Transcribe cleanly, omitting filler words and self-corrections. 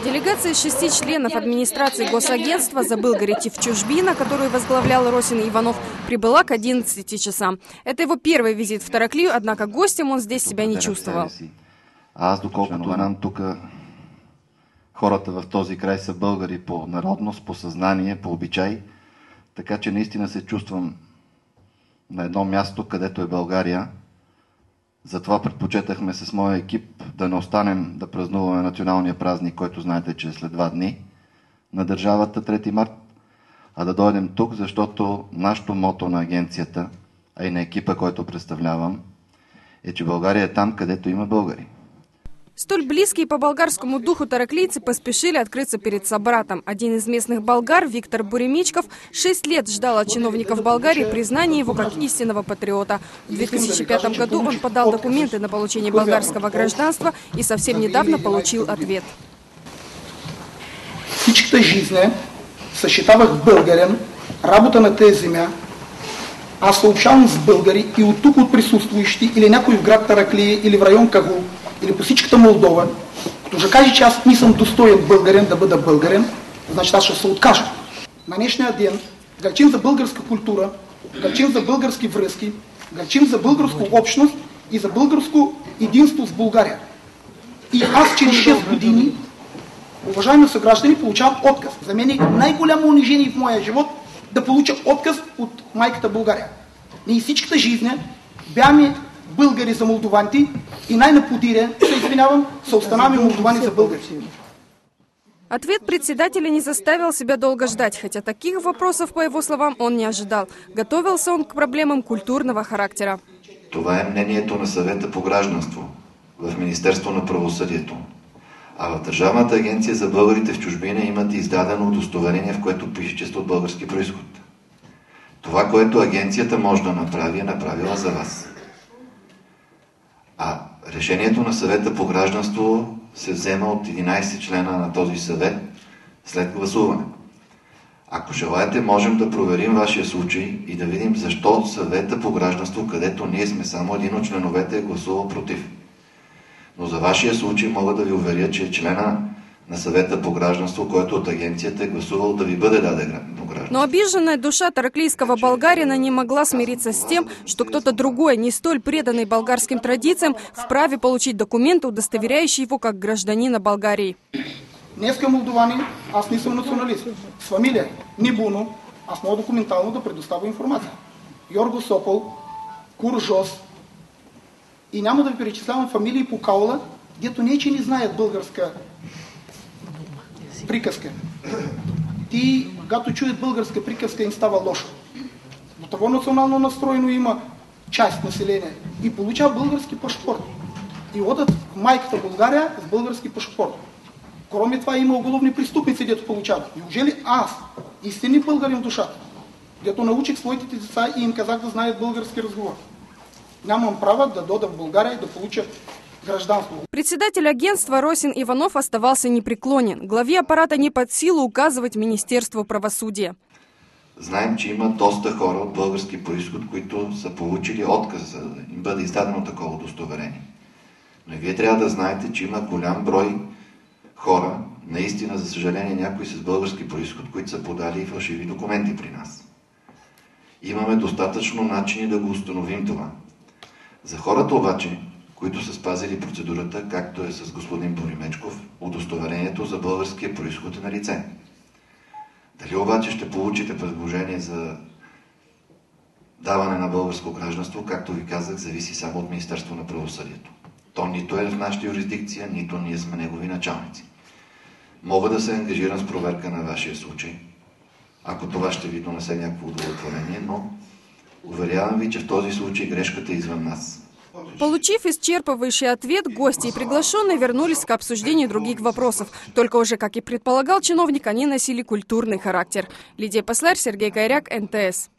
Делегация из 6 членов администрации госагентства Забылгари-Тивчужбина, которую возглавлял Росин Иванов, прибыла к 11 часам. Это его первый визит в Тараклию, однако гостем он здесь себя не чувствовал. Аз, доколкото знам, тук хората в този край са българи по народност, по съзнание, по обичай, така че наистина се чувствам на едно място, където е България. Затова предпочетахме с моя екип да не останем да празнуваме националния празник, който знаете, че е след 2 дни на държавата 3 март, а да дойдем тук, защото нашето мото на агенцията, а и на екипа, който представлявам, е, че България е там, където има българи. Столь близкие по болгарскому духу тараклийцы поспешили открыться перед собратом. Один из местных болгар, Виктор Буремичков, 6 лет ждал от чиновников Болгарии признания его как истинного патриота. В 2005 году он подал документы на получение болгарского гражданства и совсем недавно получил ответ. Всичката жизнь съчетавах българен, работа на тези земя. Аз съобщавам с българи и от тук от присъствующи или някой в град Тараклия или в район Кагул или по всичката Молдова, като ще каже, че аз не съм достоен българен да бъда българен, значи аз ще се откажа. На днешния ден гърчим за българска култура, гърчим за български връзки, гърчим за българско общност и за българско единство с България. И аз через 6 години, уважаеми съграждани, получавам отказ. За мен е най-голямо унижение в моя живот да получа отказ от майката България. Ние всичката жизнь бяме българи за молдованти и най-наподире, се извинявам, са останали молдовани за българи. Ответ председателя не заставил себя долго ждать, хотя таких вопросов, по его словам, он не ожидал. Готовился он к проблемам культурного характера. Това е мнението на съвета по гражданство в Министерство на правосъдието. А в Държавната агенция за българите в чужбина имат издадено удостоверение, в което пише, че сте от български произход. Това, което агенцията може да направи, е направила за вас. А решението на съвета по гражданство се взема от 11 члена на този съвет след гласуване. Ако желаете, можем да проверим вашия случай и да видим защо съвета по гражданство, където ние сме само един от членовете, е гласувал против. Но за вашия случай мога да ви уверя, че члена на съвета по гражданство, който от агенцията е гласувал да ви бъде дадено гражданство. Но обиженная душа тараклийского болгарина не могла смириться с тем, что кто-то другой, не столь преданный болгарским традициям, вправе получить документы, удостоверяющие его как гражданина Болгарии. Днеска молдованин, аз не съм националист. С фамилия Нибуно, аз мога документално да предоставя информация. Йорго Сокол, Куржос. И няма да ви перечислявам фамилии по каула, дето не е, че не знаят българска приказка. Ти, когато чуят българска приказка, им става лошо. До того национално настроено има част население и получава български пашпорт. И одат майката България с български пашпорт. Кроме това има уголовни преступници, дето получават. Неужели аз, истинни българин в душата, дето научих своите деца и им казах да знаят български разговор, нямам право да дода в България и да получа гражданство. Председатель агентства Росин Иванов оставался непреклонен. Главе аппарата не под силу указывать Министерству правосудия. Знаем, че има доста хора от български произход, които са получили отказ за да им бъде издадено такова удостоверение. Но и вие трябва да знаете, че има голям брой хора, наистина, за съжаление, някои с български произход, които са подали фалшиви документи при нас. Имаме достатъчно начини да го установим това. За хората обаче, които са спазили процедурата, както е с господин Боримечков, удостоверението за българския произход е на лице. Дали обаче ще получите предложение за даване на българско гражданство, както ви казах, зависи само от Министерство на правосъдието. То нито е в нашата юрисдикция, нито ние сме негови началници. Мога да се ангажирам с проверка на вашия случай, ако това ще ви донесе някакво удовлетворение, но уверявам ви, че в този случай грешката е извън нас. Получив исчерпывающий ответ, гости и приглашенные вернулись к обсуждению других вопросов. Только уже, как и предполагал чиновник, они носили культурный характер. Лидия Посларь, Сергей Кайряк, НТС.